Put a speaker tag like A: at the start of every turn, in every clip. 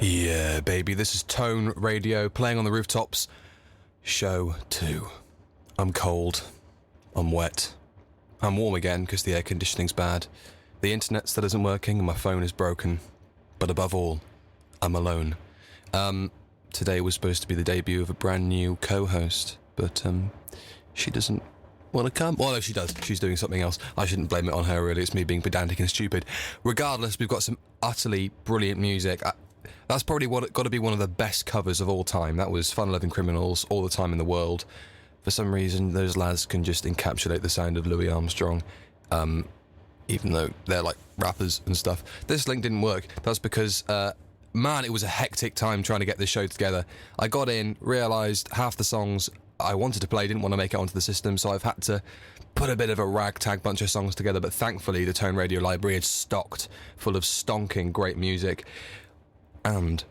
A: Yeah, baby, this is Tone Radio, playing on the Rooftops, show 2. I'm cold, I'm wet, I'm warm again because the air conditioning's bad, the internet still isn't working and my phone is broken, but above all, I'm alone. Today was supposed to be the debut of a brand new co-host, but she doesn't want to come. Well, no, she does. She's doing something else. I shouldn't blame it on her, really. It's me being pedantic and stupid. Regardless, we've got some utterly brilliant music. That's probably got to be one of the best covers of all time. That was Fun Loving Criminals, All the Time in the World. For some reason, those lads can just encapsulate the sound of Louis Armstrong, even though they're like rappers and stuff. This link didn't work. That's because, man, it was a hectic time trying to get this show together. I got in, realised half the songs I wanted to play didn't want to make it onto the system, so I've had to put a bit of a ragtag bunch of songs together, but thankfully the Tone Radio library is stocked full of stonking great music. And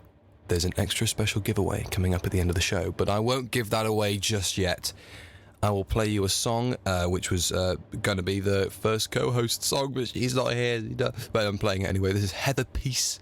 A: there's an extra special giveaway coming up at the end of the show, but I won't give that away just yet. I will play you a song, which was going to be the first co-host song, but she's not here. But I'm playing it anyway. This is Heather Peace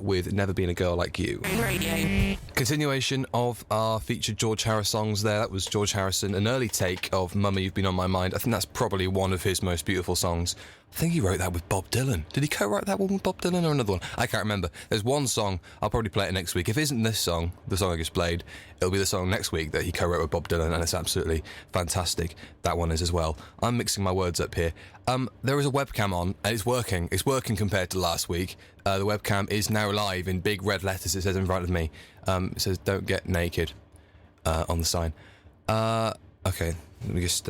A: with Never Been a Girl Like You. Radio. Continuation of our featured George Harris songs there. That was George Harrison, an early take of Mummy You've Been On My Mind. I think that's probably one of his most beautiful songs. I think he wrote that with Bob Dylan. Did he co-write that one with Bob Dylan or another one? I can't remember. There's one song, I'll probably play it next week. If it isn't this song, the song I just played, it'll be the song next week that he co-wrote with Bob Dylan, and it's absolutely fantastic. That one is as well. I'm mixing my words up here. There is a webcam on, and it's working. It's working compared to last week. The webcam is now live in big red letters, it says in front of me. It says, don't get naked, on the sign. Okay, let me just,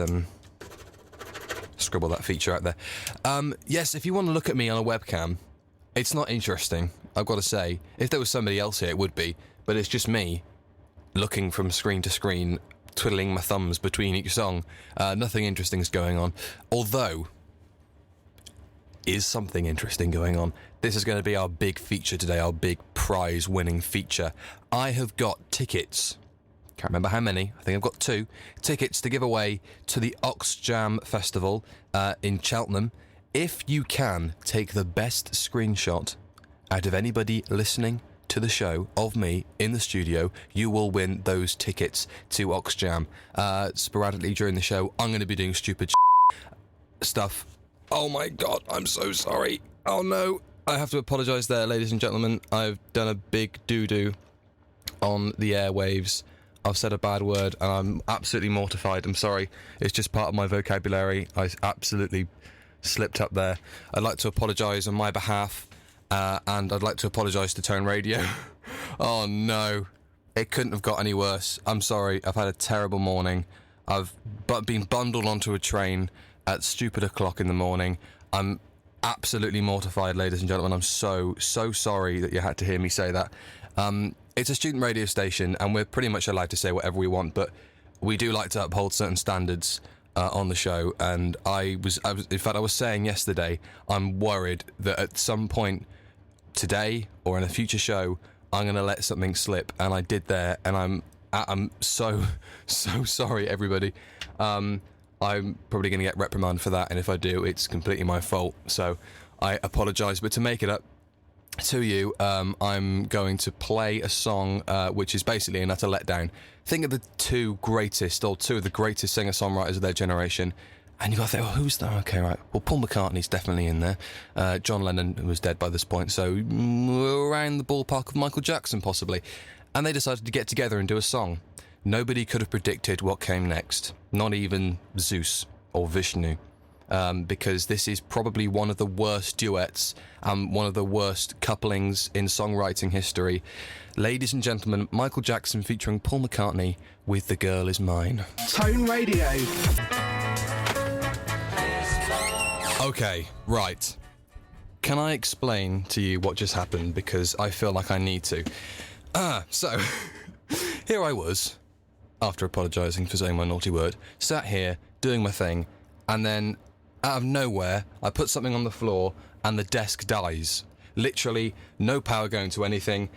A: scribble that feature out there. Yes, if you want to look at me on a webcam, it's not interesting, I've got to say. If there was somebody else here, it would be, but it's just me looking from screen to screen, twiddling my thumbs between each song. Nothing interesting is going on. Although, is something interesting going on. This is going to be our big feature today, our big prize-winning feature. I have got tickets. Can't remember how many. I think I've got 2 tickets to give away to the Ox Jam Festival in Cheltenham. If you can take the best screenshot out of anybody listening to the show of me in the studio, you will win those tickets to Ox Jam. Sporadically during the show, I'm going to be doing stupid stuff. Oh my god, I'm so sorry. Oh no, I have to apologise there, ladies and gentlemen. I've done a big doo-doo on the airwaves. I've said a bad word and I'm absolutely mortified. I'm sorry. It's just part of my vocabulary. I absolutely slipped up there. I'd like to apologise on my behalf, and I'd like to apologise to Tone Radio. Oh no, it couldn't have got any worse. I'm sorry. I've had a terrible morning. I've been bundled onto a train at stupid o'clock in the morning. I'm absolutely mortified, ladies and gentlemen. I'm so sorry that you had to hear me say that. It's a student radio station, and we're pretty much allowed to say whatever we want, but we do like to uphold certain standards on the show, and I was in fact, I was saying yesterday, I'm worried that at some point today, or in a future show, I'm going to let something slip, and I did there, and I'm so sorry, everybody. I'm probably going to get reprimanded for that, and if I do, it's completely my fault, so I apologise. But to make it up to you, I'm going to play a song which is basically an utter letdown. Think of the 2 of the greatest singer-songwriters of their generation, and you got to think, oh, who's that? Okay, right. Well, Paul McCartney's definitely in there. John Lennon was dead by this point, so around the ballpark of Michael Jackson, possibly. And they decided to get together and do a song. Nobody could have predicted what came next, not even Zeus or Vishnu, because this is probably one of the worst duets and one of the worst couplings in songwriting history. Ladies and gentlemen, Michael Jackson featuring Paul McCartney with The Girl Is Mine.
B: Tone Radio.
A: Okay, right. Can I explain to you what just happened, because I feel like I need to. So, here I was, after apologising for saying my naughty word, sat here, doing my thing, and then, out of nowhere, I put something on the floor, and the desk dies. Literally, no power going to anything.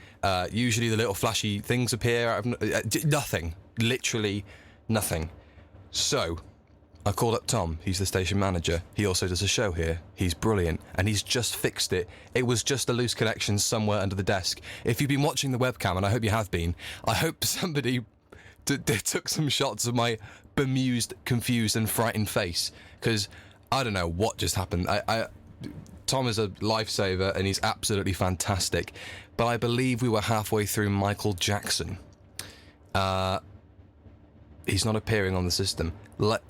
A: Usually the little flashy things appear out of nothing. Literally nothing. So, I called up Tom, he's the station manager. He also does a show here. He's brilliant, and he's just fixed it. It was just a loose connection somewhere under the desk. If you've been watching the webcam, and I hope you have been, I hope somebody took some shots of my bemused, confused, and frightened face, because I don't know what just happened. Tom is a lifesaver, and he's absolutely fantastic, but I believe we were halfway through Michael Jackson. He's not appearing on the system.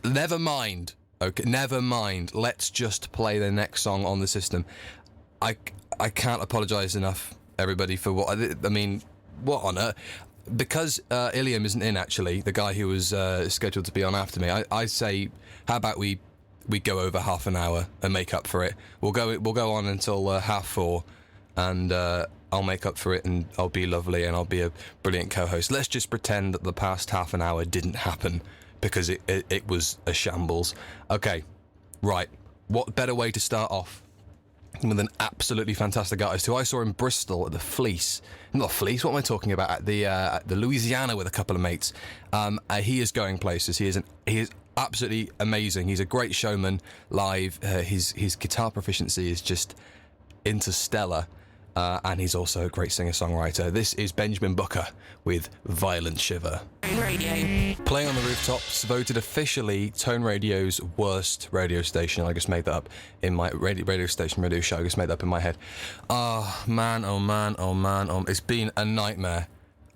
A: Never mind. Okay, never mind. Let's just play the next song on the system. I can't apologise enough, everybody, for what I mean. What on earth? Because Iliam isn't in, actually, the guy who was scheduled to be on after me. I say, how about we go over half an hour and make up for it? We'll go on until 4:30, and I'll make up for it, and I'll be lovely, and I'll be a brilliant co-host. Let's just pretend that the past half an hour didn't happen, because it was a shambles. Okay, right. What better way to start off with an absolutely fantastic artist who I saw in Bristol at the Fleece. Not Fleece, what am I talking about? At the Louisiana with a couple of mates. He is going places. He is absolutely amazing. He's a great showman live. His guitar proficiency is just interstellar. And he's also a great singer-songwriter. This is Benjamin Booker with Violent Shiver. Radio. Playing on the Rooftops, voted officially Tone Radio's worst radio station. I just made that up in my radio show. I just made that up in my head. Oh, man. It's been a nightmare.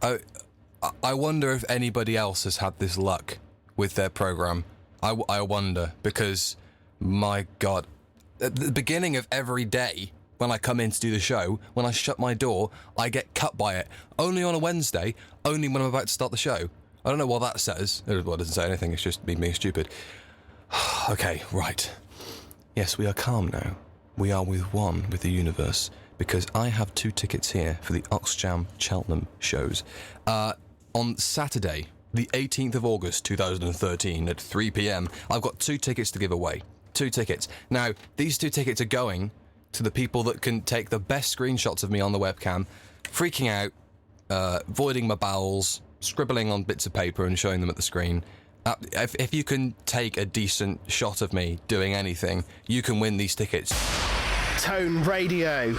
A: I wonder if anybody else has had this luck with their programme. I wonder, because, my God, at the beginning of every day, when I come in to do the show, when I shut my door, I get cut by it. Only on a Wednesday, only when I'm about to start the show. I don't know what that says. Well, it doesn't say anything, it's just me being stupid. Okay, right. Yes, we are calm now. We are with the universe, because I have 2 tickets here for the Oxjam Cheltenham shows. On Saturday, the 18th of August 2013 at 3 p.m, I've got 2 tickets to give away. 2 tickets. Now, these 2 tickets are going to the people that can take the best screenshots of me on the webcam, freaking out, voiding my bowels, scribbling on bits of paper and showing them at the screen. If you can take a decent shot of me doing anything, you can win these tickets.
B: Tone Radio.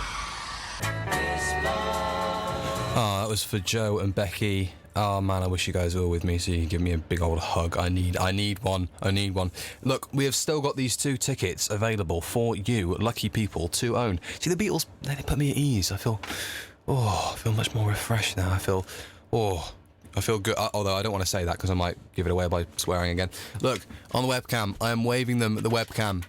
A: Oh, that was for Joe and Becky. Oh man, I wish you guys were with me so you could give me a big old hug. I need one. Look, we have still got these 2 tickets available for you, lucky people, to own. See, the Beatles, they put me at ease. I feel much more refreshed now. I feel good. Although I don't want to say that because I might give it away by swearing again. Look, on the webcam, I am waving them at the webcam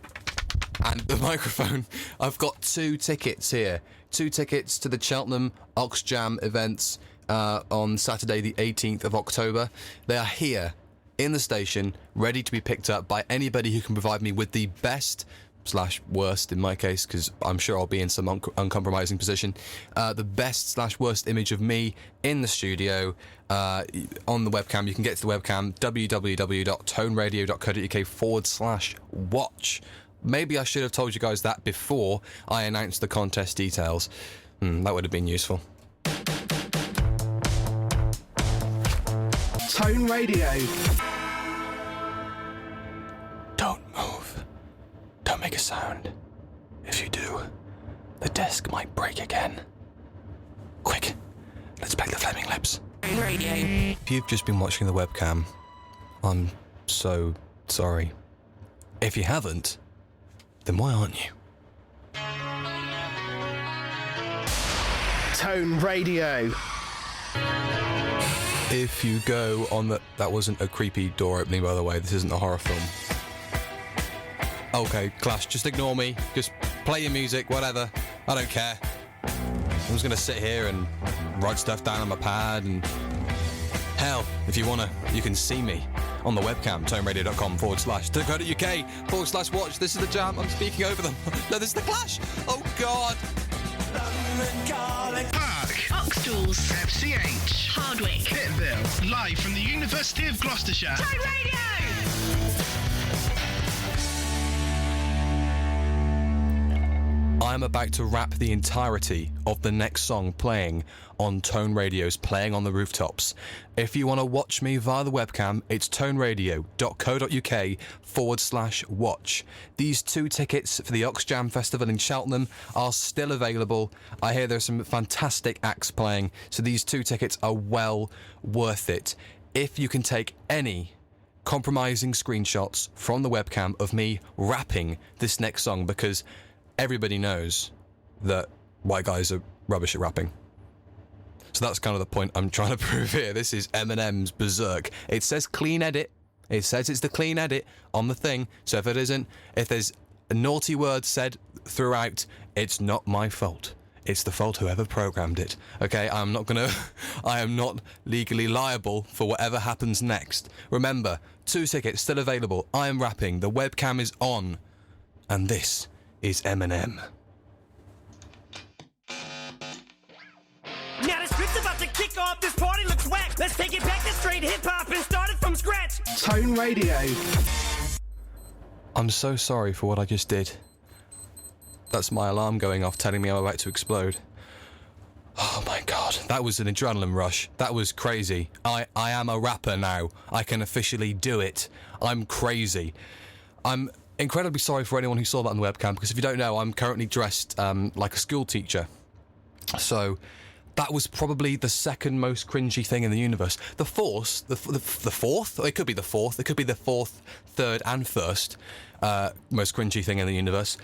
A: and the microphone. I've got 2 tickets here. 2 tickets to the Cheltenham Oxjam events on Saturday the 18th of October. They are here in the station, ready to be picked up by anybody who can provide me with the best / worst, in my case, because I'm sure I'll be in some uncompromising position, the best / worst image of me in the studio on the webcam. You can get to the webcam, www.toneradio.co.uk/watch. Maybe I should have told you guys that before I announced the contest details. That would have been useful.
B: Tone Radio.
A: Don't move. Don't make a sound. If you do, the desk might break again. Quick, let's play the Flaming Lips. Tone Radio. If you've just been watching the webcam, I'm so sorry. If you haven't, then why aren't you?
B: Tone Radio.
A: If you go on the... That wasn't a creepy door opening, by the way. This isn't a horror film. Okay, Clash, just ignore me. Just play your music, whatever. I don't care. I'm just going to sit here and write stuff down on my pad and... Hell, if you want to, you can see me on the webcam, toneradio.com/.uk/watch. This is the Jam. I'm speaking over them. No, this is the Clash. Oh, God.
C: Park, Oxtools, FCH, Hardwick, Pittville, live from the University of Gloucestershire. Tone Radio!
A: I'm about to rap the entirety of the next song playing on Tone Radio's Playing on the Rooftops. If you want to watch me via the webcam, it's toneradio.co.uk/watch. These 2 tickets for the Oxjam Festival in Cheltenham are still available. I hear there's some fantastic acts playing, so these 2 tickets are well worth it. If you can take any compromising screenshots from the webcam of me rapping this next song, because everybody knows that white guys are rubbish at rapping. So that's kind of the point I'm trying to prove here. This is Eminem's Berserk. It says clean edit. It says it's the clean edit on the thing. So if it isn't, if there's a naughty word said throughout, it's not my fault. It's the fault whoever programmed it. Okay, I am not legally liable for whatever happens next. Remember, 2 tickets still available. I am rapping. The webcam is on. And this is Eminem.
D: Now the script's about to kick off, this party looks whack. Let's take it back to straight hip-hop and start it from scratch.
B: Tone Radio.
A: I'm so sorry for what I just did. That's my alarm going off telling me I'm about to explode. Oh my god, that was an adrenaline rush. That was crazy. I am a rapper now. I can officially do it. I'm crazy. I'm incredibly sorry for anyone who saw that on the webcam, because if you don't know, I'm currently dressed like a school teacher. So that was probably the second most cringy thing in the universe. The fourth? It could be the fourth. It could be the fourth, third, and first most cringy thing in the universe.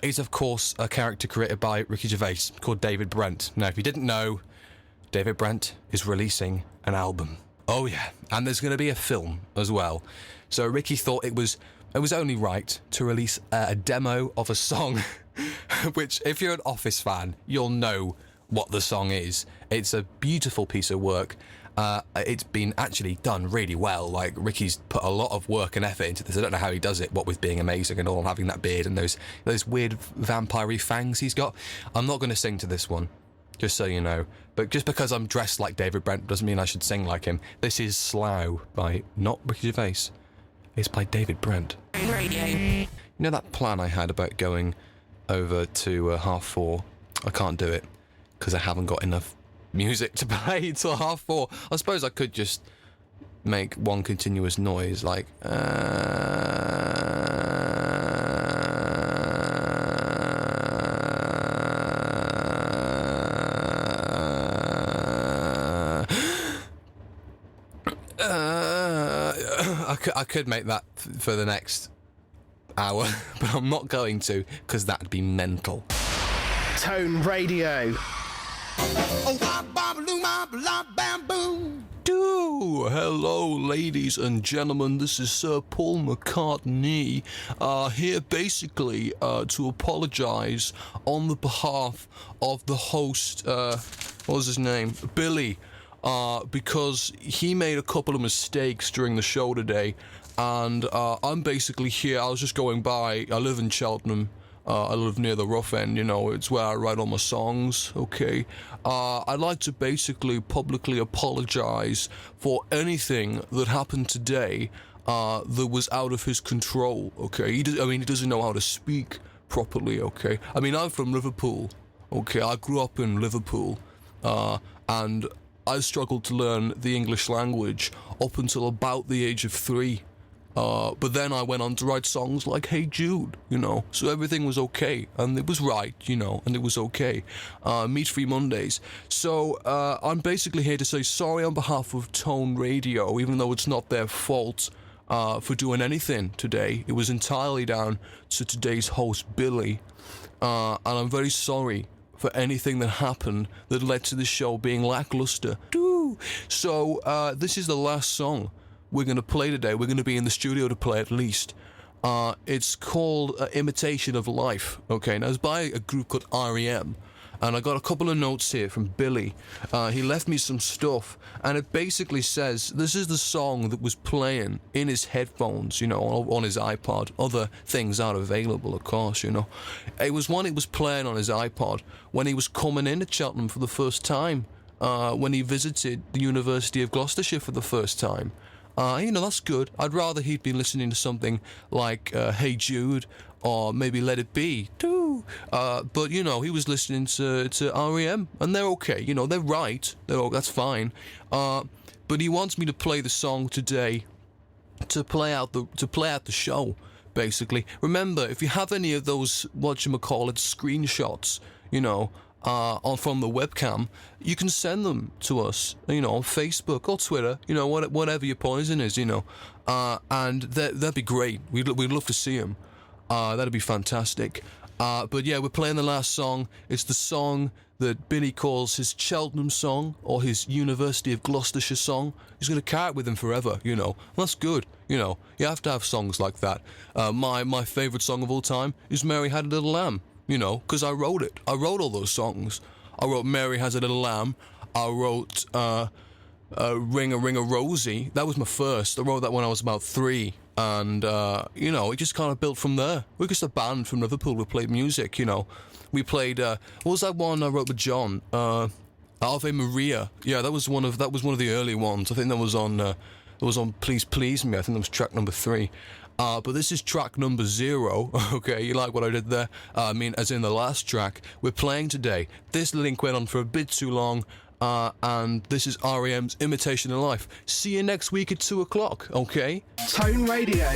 A: Is, of course, a character created by Ricky Gervais called David Brent. Now, if you didn't know, David Brent is releasing an album. Oh, yeah. And there's going to be a film as well. So Ricky thought it was only right to release a demo of a song, which, if you're an Office fan, you'll know what the song is. It's a beautiful piece of work. It's been actually done really well. Like, Ricky's put a lot of work and effort into this. I don't know how he does it, what with being amazing and all, and having that beard and those weird vampire-y fangs he's got. I'm not going to sing to this one, just so you know. But just because I'm dressed like David Brent doesn't mean I should sing like him. This is Slough by not Ricky Gervais. It's by David Brent. You know that plan I had about going over to 4:30? I can't do it because I haven't got enough music to play till 4:30. I suppose I could just make one continuous noise, like I could make that for the next hour, but I'm not going to, because that'd be mental.
B: Tone Radio.
A: Hello, ladies and gentlemen, this is Sir Paul McCartney, here basically to apologise on the behalf of the host, what was his name? Billy, because he made a couple of mistakes during the show today, and I'm basically here. I was just going by. I live in Cheltenham. I live near the rough end, you know, it's where I write all my songs, okay? I'd like to basically publicly apologise for anything that happened today that was out of his control, okay? He doesn't know how to speak properly, okay? I mean, I'm from Liverpool, okay? I grew up in Liverpool, and I struggled to learn the English language up until about the age of 3. But then I went on to write songs like Hey Jude, you know, so everything was okay, and it was right, you know, and it was okay. Meat Free Mondays. So I'm basically here to say sorry on behalf of Tone Radio, even though it's not their fault for doing anything today. It was entirely down to today's host, Billy, and I'm very sorry for anything that happened that led to the show being lackluster. So this is the last song we're going to play today. We're going to be in the studio to play at least. It's called Imitation of Life. Okay, now it's by a group called R.E.M. And I got a couple of notes here from Billy. He left me some stuff, and it basically says this is the song that was playing in his headphones, you know, on his iPod. Other things are available, of course, you know. It was one he was playing on his iPod when he was coming into Cheltenham for the first time, when he visited the University of Gloucestershire for the first time. You know, that's good. I'd rather he'd been listening to something like Hey Jude, or maybe Let It Be. But, you know, he was listening to REM, and they're okay. You know, they're right. That's fine. But he wants me to play the song today to play out the show, basically. Remember, if you have any of those, screenshots, you know, from the webcam, you can send them to us, you know, on Facebook or Twitter, you know, whatever your poison is, you know, and that'd be great. We'd love to see them. That'd be fantastic. But yeah, we're playing the last song. It's the song that Billy calls his Cheltenham song, or his University of Gloucestershire song. He's going to carry it with him forever, you know. That's good, you know. You have to have songs like that. My favourite song of all time is Mary Had a Little Lamb, you know, because I wrote it. I wrote all those songs. I wrote Mary Has a Little Lamb. I wrote Ring a Ring a Rosie. That was my first. I wrote that when I was about 3. And, you know, it just kind of built from there. We're just a band from Liverpool. We played music, you know. We played, what was that one I wrote with John? Ave Maria. Yeah, that was one of the early ones. I think that was on Please Please Me. I think that was track number 3. But this is track number 0. Okay, you like what I did there? I mean, as in the last track we're playing today. This link went on for a bit too long. And this is REM's Imitation of Life. See you next week at 2 o'clock, okay?
B: Tone Radio.